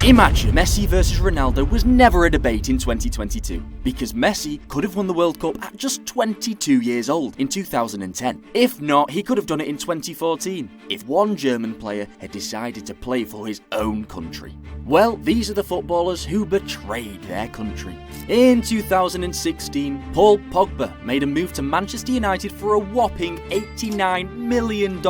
Imagine Messi versus Ronaldo was never a debate in 2022, because Messi could have won the World Cup at just 22 years old in 2010. If not, he could have done it in 2014, if one German player had decided to play for his own country. Well, these are the footballers who betrayed their country. In 2016, Paul Pogba made a move to Manchester United for a whopping $89 million.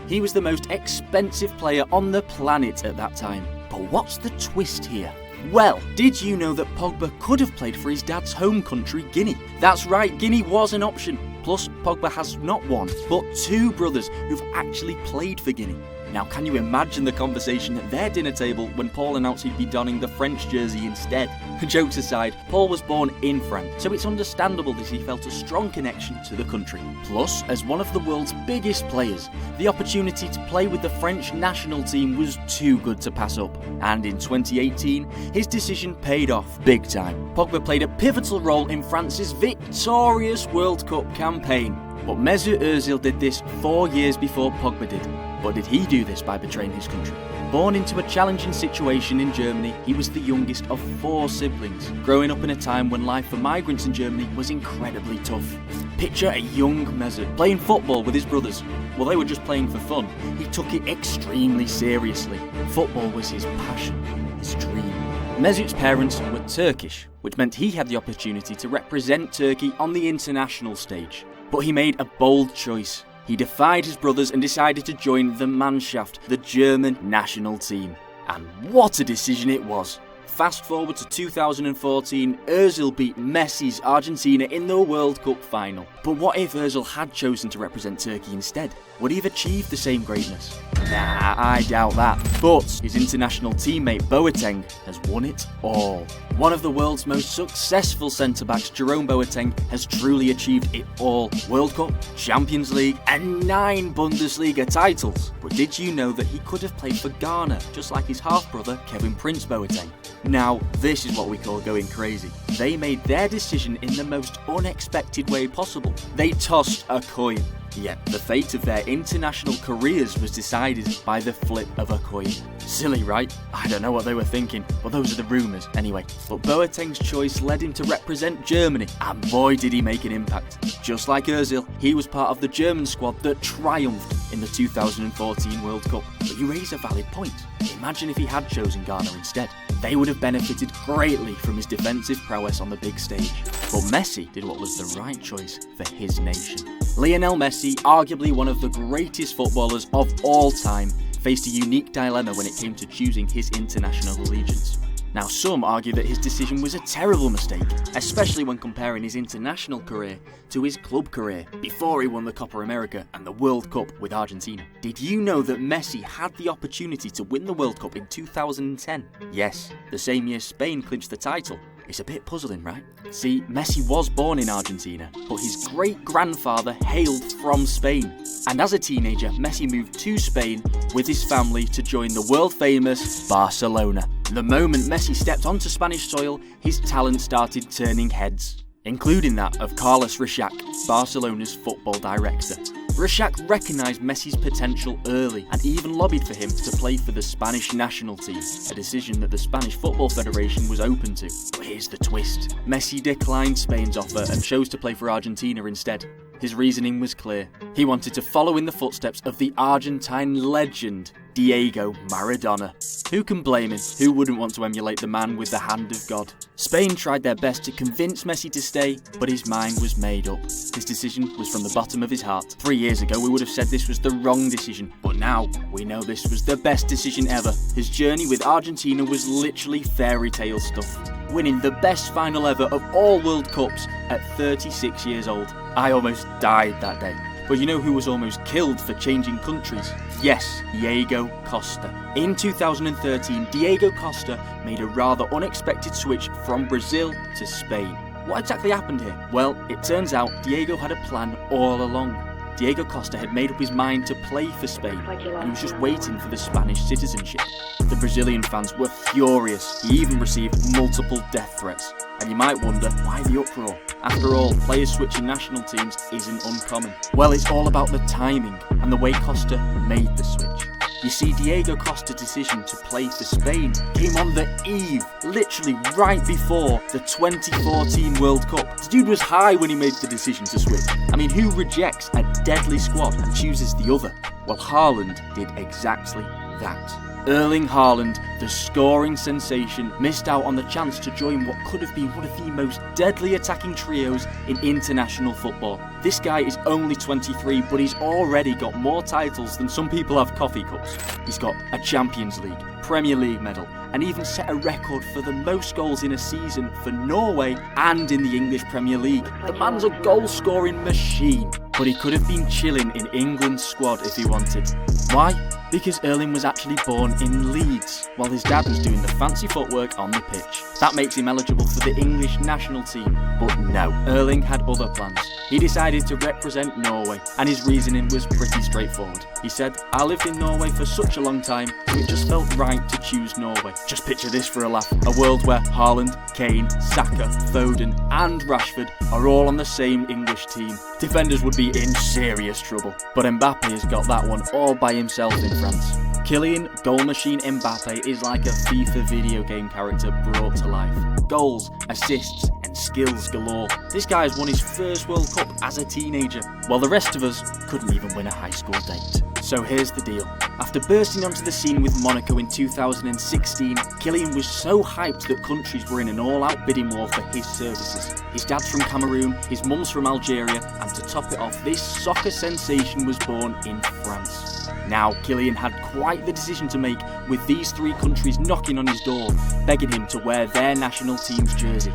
He was the most expensive player on the planet at that time. But what's the twist here? Well, did you know that Pogba could have played for his dad's home country, Guinea? That's right, Guinea was an option. Plus, Pogba has not one, but two brothers who've actually played for Guinea. Now, can you imagine the conversation at their dinner table when Paul announced he'd be donning the French jersey instead? Jokes aside, Paul was born in France, so it's understandable that he felt a strong connection to the country. Plus, as one of the world's biggest players, the opportunity to play with the French national team was too good to pass up. And in 2018, his decision paid off big time. Pogba played a pivotal role in France's victorious World Cup campaign. But Mesut Ozil did this 4 years before Pogba did. But did he do this by betraying his country? Born into a challenging situation in Germany, he was the youngest of 4 siblings, growing up in a time when life for migrants in Germany was incredibly tough. Picture a young Mesut playing football with his brothers. Well, they were just playing for fun. He took it extremely seriously. Football was his passion, his dream. Mesut's parents were Turkish, which meant he had the opportunity to represent Turkey on the international stage. But he made a bold choice. He defied his brothers and decided to join the Mannschaft, the German national team. And what a decision it was! Fast forward to 2014, Ozil beat Messi's Argentina in the World Cup final. But what if Ozil had chosen to represent Turkey instead? Would he have achieved the same greatness? Nah, I doubt that. But his international teammate Boateng has won it all. One of the world's most successful centre-backs, Jerome Boateng, has truly achieved it all. World Cup, Champions League, and 9 Bundesliga titles. But did you know that he could have played for Ghana, just like his half-brother, Kevin Prince Boateng? Now, this is what we call going crazy. They made their decision in the most unexpected way possible. They tossed a coin. Yet the fate of their international careers was decided by the flip of a coin. Silly, right? I don't know what they were thinking, but those are the rumours anyway. But Boateng's choice led him to represent Germany, and boy did he make an impact. Just like Ozil, he was part of the German squad that triumphed in the 2014 World Cup. But you raise a valid point. Imagine if he had chosen Ghana instead. They would have benefited greatly from his defensive prowess on the big stage. But Messi did what was the right choice for his nation. Lionel Messi, arguably one of the greatest footballers of all time, faced a unique dilemma when it came to choosing his international allegiance. Now, some argue that his decision was a terrible mistake, especially when comparing his international career to his club career before he won the Copa America and the World Cup with Argentina. Did you know that Messi had the opportunity to win the World Cup in 2010? Yes, the same year Spain clinched the title. It's a bit puzzling, right? See, Messi was born in Argentina, but his great-grandfather hailed from Spain. And as a teenager, Messi moved to Spain with his family to join the world-famous Barcelona. The moment Messi stepped onto Spanish soil, his talent started turning heads, including that of Carlos Reixach, Barcelona's football director. Reixach recognised Messi's potential early and even lobbied for him to play for the Spanish national team, a decision that the Spanish Football Federation was open to. But here's the twist. Messi declined Spain's offer and chose to play for Argentina instead. His reasoning was clear. He wanted to follow in the footsteps of the Argentine legend, Diego Maradona. Who can blame him? Who wouldn't want to emulate the man with the hand of God? Spain tried their best to convince Messi to stay, but his mind was made up. His decision was from the bottom of his heart. 3 years ago we would have said this was the wrong decision, but now we know this was the best decision ever. His journey with Argentina was literally fairy tale stuff, winning the best final ever of all World Cups at 36 years old. I almost died that day. But you know who was almost killed for changing countries? Yes, Diego Costa. In 2013, Diego Costa made a rather unexpected switch from Brazil to Spain. What exactly happened here? Well, it turns out Diego had a plan all along. Diego Costa had made up his mind to play for Spain, and he was just waiting for the Spanish citizenship. The Brazilian fans were furious. He even received multiple death threats. And you might wonder, why the uproar? After all, players switching national teams isn't uncommon. Well, it's all about the timing and the way Costa made the switch. You see, Diego Costa's decision to play for Spain came on the eve, literally right before the 2014 World Cup. The dude was high when he made the decision to switch. I mean, who rejects a deadly squad and chooses the other? Well, Haaland did exactly that. Erling Haaland, the scoring sensation, missed out on the chance to join what could have been one of the most deadly attacking trios in international football. This guy is only 23, but he's already got more titles than some people have coffee cups. He's got a Champions League, Premier League medal, and even set a record for the most goals in a season for Norway and in the English Premier League. The man's a goal-scoring machine, but he could have been chilling in England's squad if he wanted. Why? Because Erling was actually born in Leeds, while his dad was doing the fancy footwork on the pitch. That makes him eligible for the English national team. But no, Erling had other plans. He decided to represent Norway, and his reasoning was pretty straightforward. He said, I lived in Norway for such a long time, so it just felt right to choose Norway. Just picture this for a laugh. A world where Haaland, Kane, Saka, Foden and Rashford are all on the same English team. Defenders would be in serious trouble. But Mbappe has got that one all by himself in France. Kylian Goal Machine Mbappe is like a FIFA video game character brought to life. Goals, assists and skills galore. This guy has won his first World Cup as a teenager, while the rest of us couldn't even win a high school date. So here's the deal. After bursting onto the scene with Monaco in 2016, Kylian was so hyped that countries were in an all-out bidding war for his services. His dad's from Cameroon, his mum's from Algeria, and to top it off, this soccer sensation was born in France. Now, Kylian had quite the decision to make, with these three countries knocking on his door, begging him to wear their national team's jersey.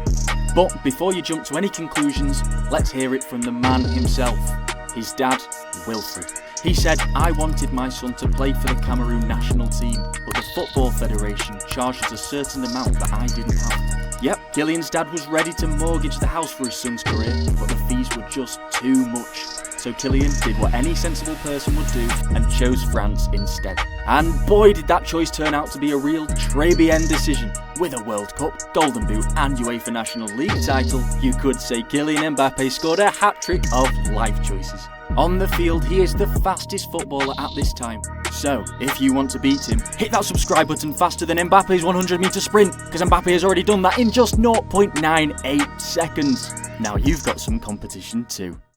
But before you jump to any conclusions, let's hear it from the man himself, his dad, Wilfred. He said, I wanted my son to play for the Cameroon national team, but the Football Federation charged us a certain amount that I didn't have. Yep, Kylian's dad was ready to mortgage the house for his son's career, but the fees were just too much. So Kylian did what any sensible person would do and chose France instead. And boy did that choice turn out to be a real très bien decision. With a World Cup, Golden Boot and UEFA National League title, you could say Kylian Mbappe scored a hat-trick of life choices. On the field, he is the fastest footballer at this time. So, if you want to beat him, hit that subscribe button faster than Mbappe's 100-metre sprint, because Mbappe has already done that in just 0.98 seconds. Now you've got some competition too.